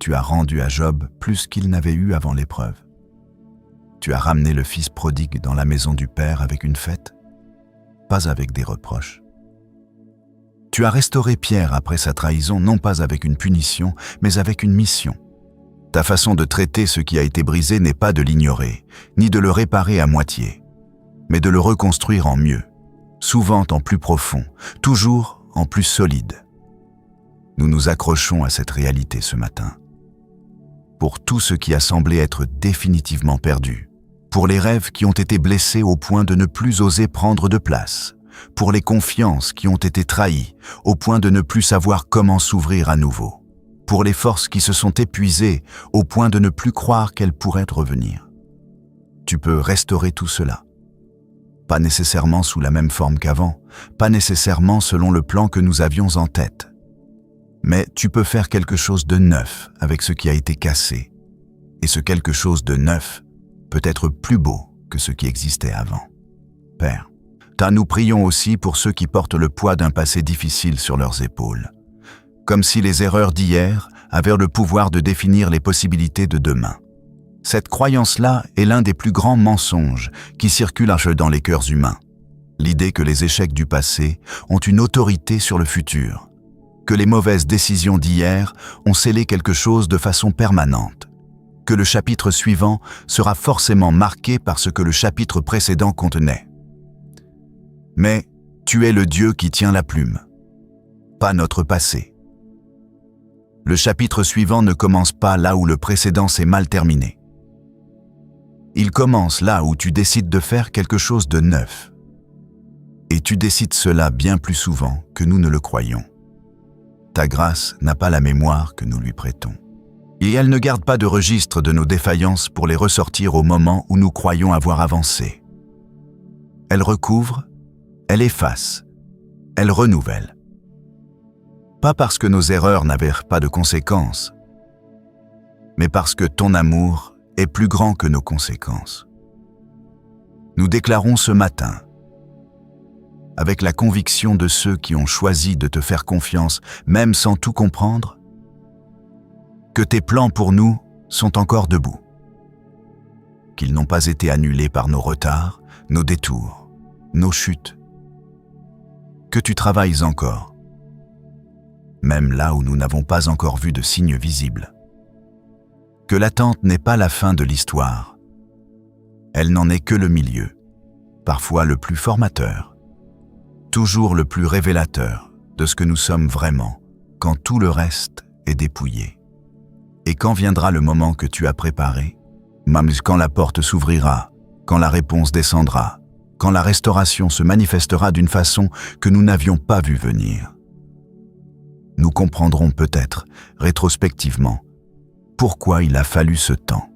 Tu as rendu à Job plus qu'il n'avait eu avant l'épreuve. Tu as ramené le fils prodigue dans la maison du Père avec une fête, pas avec des reproches. Tu as restauré Pierre après sa trahison, non pas avec une punition, mais avec une mission. Ta façon de traiter ce qui a été brisé n'est pas de l'ignorer, ni de le réparer à moitié, mais de le reconstruire en mieux, souvent en plus profond, toujours en plus solide. Nous nous accrochons à cette réalité ce matin. Pour tout ce qui a semblé être définitivement perdu, pour les rêves qui ont été blessés au point de ne plus oser prendre de place, pour les confiances qui ont été trahies au point de ne plus savoir comment s'ouvrir à nouveau, pour les forces qui se sont épuisées au point de ne plus croire qu'elles pourraient revenir. Tu peux restaurer tout cela. Pas nécessairement sous la même forme qu'avant, pas nécessairement selon le plan que nous avions en tête. Mais tu peux faire quelque chose de neuf avec ce qui a été cassé. Et ce quelque chose de neuf peut être plus beau que ce qui existait avant. Père, nous prions aussi pour ceux qui portent le poids d'un passé difficile sur leurs épaules. Comme si les erreurs d'hier avaient le pouvoir de définir les possibilités de demain. Cette croyance-là est l'un des plus grands mensonges qui circulent dans les cœurs humains. L'idée que les échecs du passé ont une autorité sur le futur, que les mauvaises décisions d'hier ont scellé quelque chose de façon permanente, que le chapitre suivant sera forcément marqué par ce que le chapitre précédent contenait. Mais tu es le Dieu qui tient la plume, pas notre passé. Le chapitre suivant ne commence pas là où le précédent s'est mal terminé. Il commence là où tu décides de faire quelque chose de neuf. Et tu décides cela bien plus souvent que nous ne le croyons. Ta grâce n'a pas la mémoire que nous lui prêtons. Et elle ne garde pas de registre de nos défaillances pour les ressortir au moment où nous croyons avoir avancé. Elle recouvre, elle efface, elle renouvelle. Pas parce que nos erreurs n'avaient pas de conséquences, mais parce que ton amour est plus grand que nos conséquences. Nous déclarons ce matin, avec la conviction de ceux qui ont choisi de te faire confiance, même sans tout comprendre, que tes plans pour nous sont encore debout, qu'ils n'ont pas été annulés par nos retards, nos détours, nos chutes, que tu travailles encore, même là où nous n'avons pas encore vu de signes visibles, que l'attente n'est pas la fin de l'histoire, elle n'en est que le milieu, parfois le plus formateur, toujours le plus révélateur de ce que nous sommes vraiment, quand tout le reste est dépouillé. Et quand viendra le moment que tu as préparé, même quand la porte s'ouvrira, quand la réponse descendra, quand la restauration se manifestera d'une façon que nous n'avions pas vu venir, nous comprendrons peut-être, rétrospectivement, pourquoi il a fallu ce temps.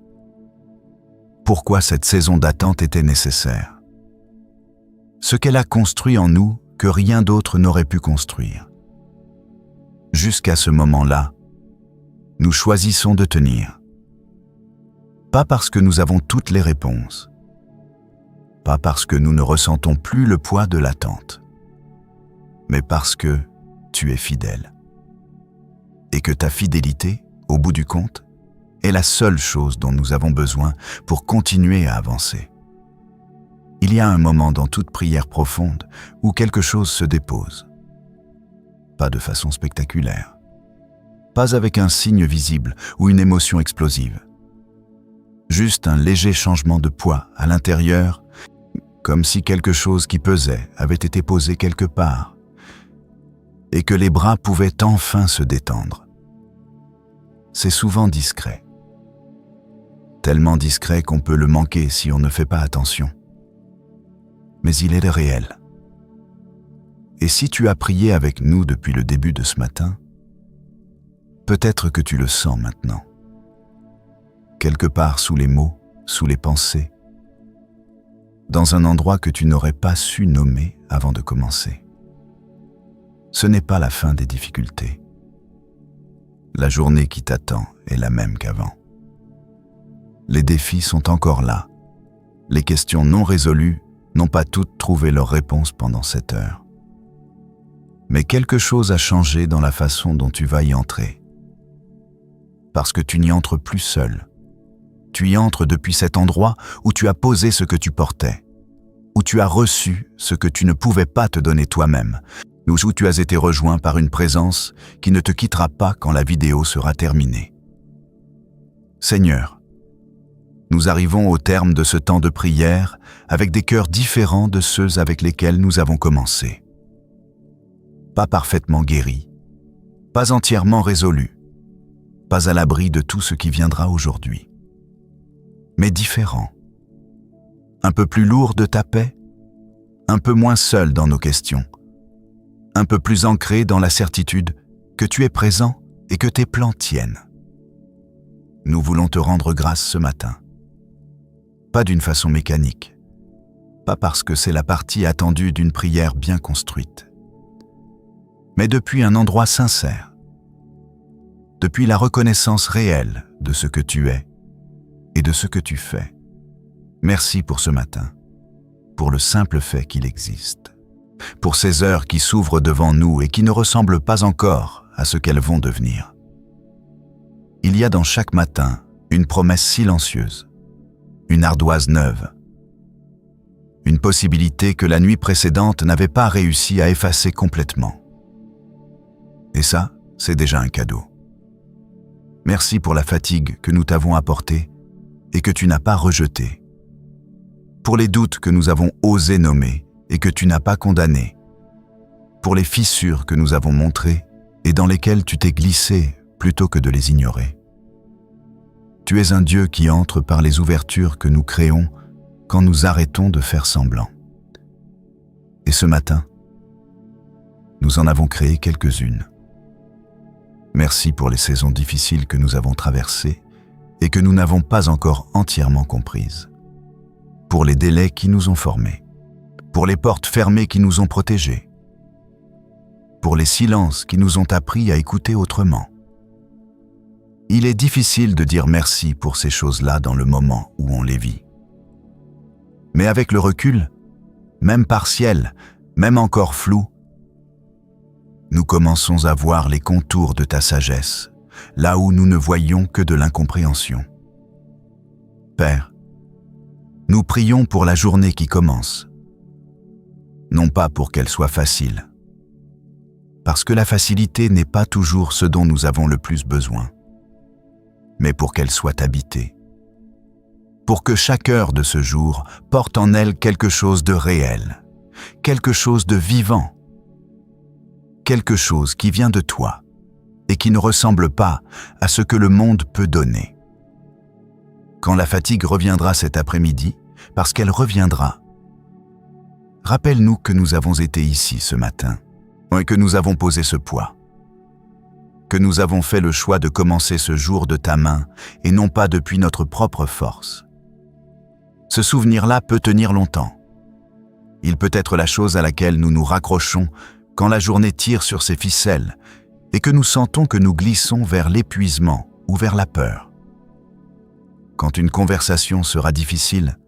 Pourquoi cette saison d'attente était nécessaire. Ce qu'elle a construit en nous que rien d'autre n'aurait pu construire. Jusqu'à ce moment-là, nous choisissons de tenir. Pas parce que nous avons toutes les réponses, pas parce que nous ne ressentons plus le poids de l'attente, mais parce que tu es fidèle. Et que ta fidélité, au bout du compte, est la seule chose dont nous avons besoin pour continuer à avancer. Il y a un moment dans toute prière profonde où quelque chose se dépose. Pas de façon spectaculaire. Pas avec un signe visible ou une émotion explosive. Juste un léger changement de poids à l'intérieur, comme si quelque chose qui pesait avait été posé quelque part, et que les bras pouvaient enfin se détendre. C'est souvent discret. Tellement discret qu'on peut le manquer si on ne fait pas attention. Mais il est réel. Et si tu as prié avec nous depuis le début de ce matin, peut-être que tu le sens maintenant. Quelque part sous les mots, sous les pensées, dans un endroit que tu n'aurais pas su nommer avant de commencer. Ce n'est pas la fin des difficultés. La journée qui t'attend est la même qu'avant. Les défis sont encore là. Les questions non résolues n'ont pas toutes trouvé leur réponse pendant cette heure. Mais quelque chose a changé dans la façon dont tu vas y entrer. Parce que tu n'y entres plus seul. Tu y entres depuis cet endroit où tu as posé ce que tu portais, où tu as reçu ce que tu ne pouvais pas te donner toi-même, où tu as été rejoint par une présence qui ne te quittera pas quand la vidéo sera terminée. Seigneur, nous arrivons au terme de ce temps de prière avec des cœurs différents de ceux avec lesquels nous avons commencé. Pas parfaitement guéris, pas entièrement résolus, pas à l'abri de tout ce qui viendra aujourd'hui, mais différents. Un peu plus lourd de ta paix, un peu moins seul dans nos questions, un peu plus ancré dans la certitude que tu es présent et que tes plans tiennent. Nous voulons te rendre grâce ce matin. Pas d'une façon mécanique, pas parce que c'est la partie attendue d'une prière bien construite, mais depuis un endroit sincère, depuis la reconnaissance réelle de ce que tu es et de ce que tu fais. Merci pour ce matin, pour le simple fait qu'il existe, pour ces heures qui s'ouvrent devant nous et qui ne ressemblent pas encore à ce qu'elles vont devenir. Il y a dans chaque matin une promesse silencieuse, une ardoise neuve, une possibilité que la nuit précédente n'avait pas réussi à effacer complètement. Et ça, c'est déjà un cadeau. Merci pour la fatigue que nous t'avons apportée et que tu n'as pas rejetée. Pour les doutes que nous avons osé nommer et que tu n'as pas condamnés. Pour les fissures que nous avons montrées et dans lesquelles tu t'es glissé plutôt que de les ignorer. Tu es un Dieu qui entre par les ouvertures que nous créons quand nous arrêtons de faire semblant. Et ce matin, nous en avons créé quelques-unes. Merci pour les saisons difficiles que nous avons traversées et que nous n'avons pas encore entièrement comprises. Pour les délais qui nous ont formés. Pour les portes fermées qui nous ont protégés. Pour les silences qui nous ont appris à écouter autrement. Il est difficile de dire merci pour ces choses-là dans le moment où on les vit. Mais avec le recul, même partiel, même encore flou, nous commençons à voir les contours de ta sagesse, là où nous ne voyions que de l'incompréhension. Père, nous prions pour la journée qui commence, non pas pour qu'elle soit facile, parce que la facilité n'est pas toujours ce dont nous avons le plus besoin, mais pour qu'elle soit habitée, pour que chaque heure de ce jour porte en elle quelque chose de réel, quelque chose de vivant, quelque chose qui vient de toi et qui ne ressemble pas à ce que le monde peut donner. Quand la fatigue reviendra cet après-midi, parce qu'elle reviendra, rappelle-nous que nous avons été ici ce matin et que nous avons posé ce poids, que nous avons fait le choix de commencer ce jour de ta main et non pas depuis notre propre force. Ce souvenir-là peut tenir longtemps. Il peut être la chose à laquelle nous nous raccrochons quand la journée tire sur ses ficelles et que nous sentons que nous glissons vers l'épuisement ou vers la peur. Quand une conversation sera difficile,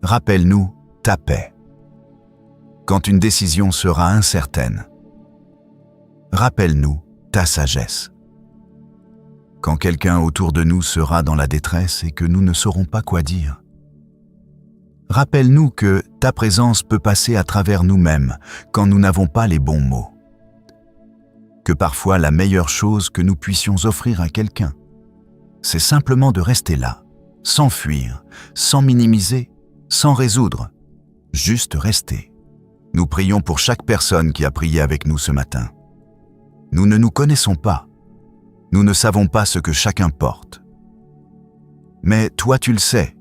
rappelle-nous ta paix. Quand une décision sera incertaine, rappelle-nous ta sagesse. Quand quelqu'un autour de nous sera dans la détresse et que nous ne saurons pas quoi dire, rappelle-nous que ta présence peut passer à travers nous-mêmes quand nous n'avons pas les bons mots. Que parfois la meilleure chose que nous puissions offrir à quelqu'un, c'est simplement de rester là, sans fuir, sans minimiser, sans résoudre, juste rester. Nous prions pour chaque personne qui a prié avec nous ce matin. Nous ne nous connaissons pas. Nous ne savons pas ce que chacun porte. Mais toi tu le sais.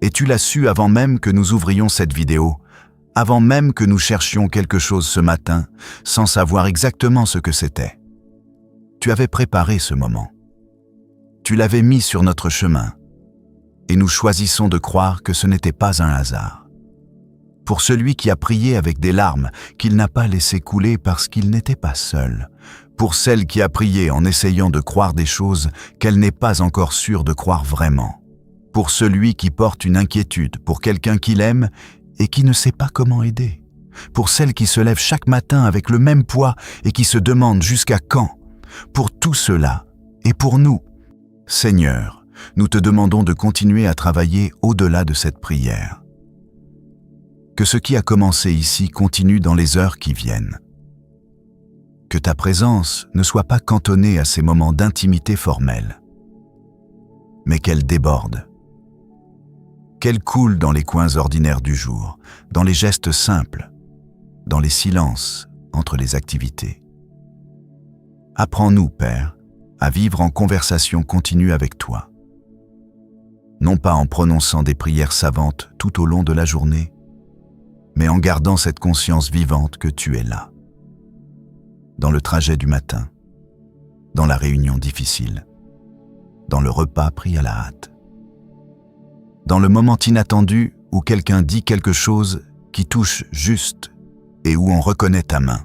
Et tu l'as su avant même que nous ouvrions cette vidéo, avant même que nous cherchions quelque chose ce matin, sans savoir exactement ce que c'était. Tu avais préparé ce moment. Tu l'avais mis sur notre chemin, et nous choisissons de croire que ce n'était pas un hasard. Pour celui qui a prié avec des larmes qu'il n'a pas laissé couler parce qu'il n'était pas seul, pour celle qui a prié en essayant de croire des choses qu'elle n'est pas encore sûre de croire vraiment, pour celui qui porte une inquiétude pour quelqu'un qu'il aime et qui ne sait pas comment aider, pour celle qui se lève chaque matin avec le même poids et qui se demande jusqu'à quand, pour tout cela et pour nous. Seigneur, nous te demandons de continuer à travailler au-delà de cette prière. Que ce qui a commencé ici continue dans les heures qui viennent. Que ta présence ne soit pas cantonnée à ces moments d'intimité formelle, mais qu'elle déborde. Qu'elle coule dans les coins ordinaires du jour, dans les gestes simples, dans les silences entre les activités. Apprends-nous, Père, à vivre en conversation continue avec toi. Non pas en prononçant des prières savantes tout au long de la journée, mais en gardant cette conscience vivante que tu es là. Dans le trajet du matin, dans la réunion difficile, dans le repas pris à la hâte, dans le moment inattendu où quelqu'un dit quelque chose qui touche juste et où on reconnaît ta main.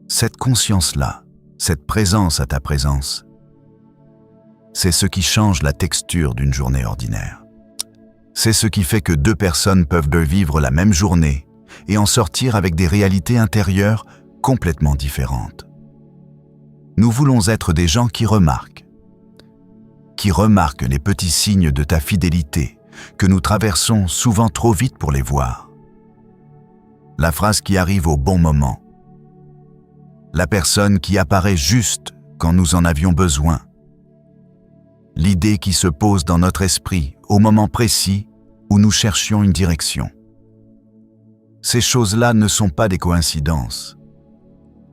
Cette conscience-là, cette présence à ta présence, c'est ce qui change la texture d'une journée ordinaire. C'est ce qui fait que deux personnes peuvent vivre la même journée et en sortir avec des réalités intérieures complètement différentes. Nous voulons être des gens qui remarquent les petits signes de ta fidélité que nous traversons souvent trop vite pour les voir. La phrase qui arrive au bon moment. La personne qui apparaît juste quand nous en avions besoin. L'idée qui se pose dans notre esprit au moment précis où nous cherchions une direction. Ces choses-là ne sont pas des coïncidences.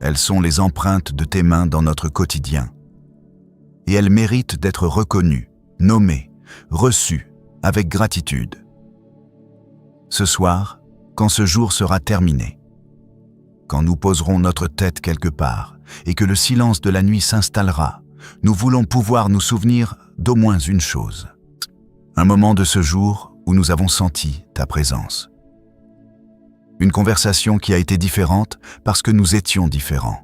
Elles sont les empreintes de tes mains dans notre quotidien. Et elles méritent d'être reconnues, nommées, reçues avec gratitude. Ce soir, quand ce jour sera terminé, quand nous poserons notre tête quelque part et que le silence de la nuit s'installera, nous voulons pouvoir nous souvenir d'au moins une chose. Un moment de ce jour où nous avons senti ta présence. Une conversation qui a été différente parce que nous étions différents.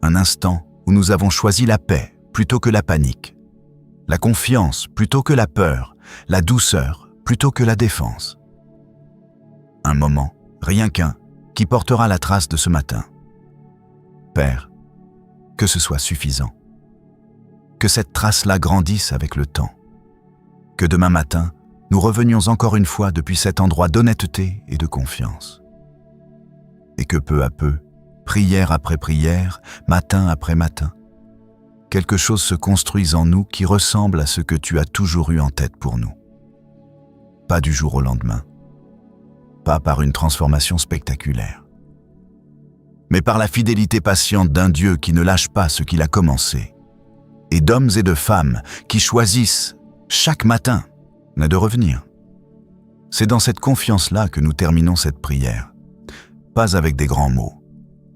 Un instant où nous avons choisi la paix plutôt que la panique, la confiance plutôt que la peur, la douceur plutôt que la défense. Un moment, rien qu'un, qui portera la trace de ce matin. Père, que ce soit suffisant. Que cette trace-là grandisse avec le temps. Que demain matin, nous revenions encore une fois depuis cet endroit d'honnêteté et de confiance. Et que peu à peu, prière après prière, matin après matin, quelque chose se construise en nous qui ressemble à ce que tu as toujours eu en tête pour nous. Pas du jour au lendemain, pas par une transformation spectaculaire, mais par la fidélité patiente d'un Dieu qui ne lâche pas ce qu'il a commencé, et d'hommes et de femmes qui choisissent chaque matin de revenir. C'est dans cette confiance-là que nous terminons cette prière, pas avec des grands mots,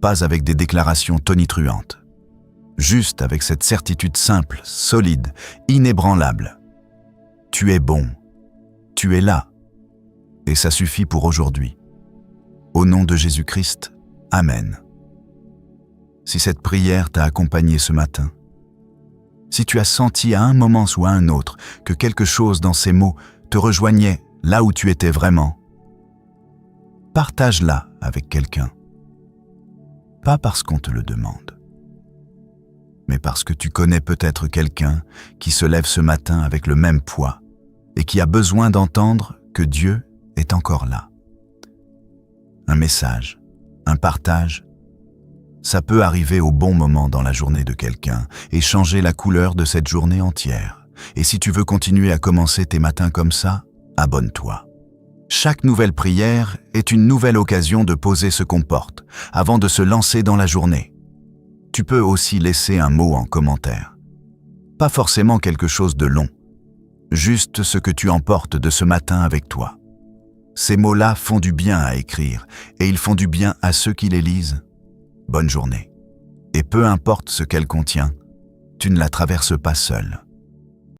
pas avec des déclarations tonitruantes, juste avec cette certitude simple, solide, inébranlable. Tu es bon, tu es là, et ça suffit pour aujourd'hui. Au nom de Jésus-Christ, Amen. Si cette prière t'a accompagné ce matin, si tu as senti à un moment ou à un autre que quelque chose dans ces mots te rejoignait là où tu étais vraiment, partage-la avec quelqu'un. Pas parce qu'on te le demande, mais parce que tu connais peut-être quelqu'un qui se lève ce matin avec le même poids et qui a besoin d'entendre que Dieu est encore là. Un message, un partage, ça peut arriver au bon moment dans la journée de quelqu'un et changer la couleur de cette journée entière. Et si tu veux continuer à commencer tes matins comme ça, abonne-toi. Chaque nouvelle prière est une nouvelle occasion de poser ce qu'on porte avant de se lancer dans la journée. Tu peux aussi laisser un mot en commentaire. Pas forcément quelque chose de long, juste ce que tu emportes de ce matin avec toi. Ces mots-là font du bien à écrire, et ils font du bien à ceux qui les lisent. Bonne journée. Et peu importe ce qu'elle contient, tu ne la traverses pas seul.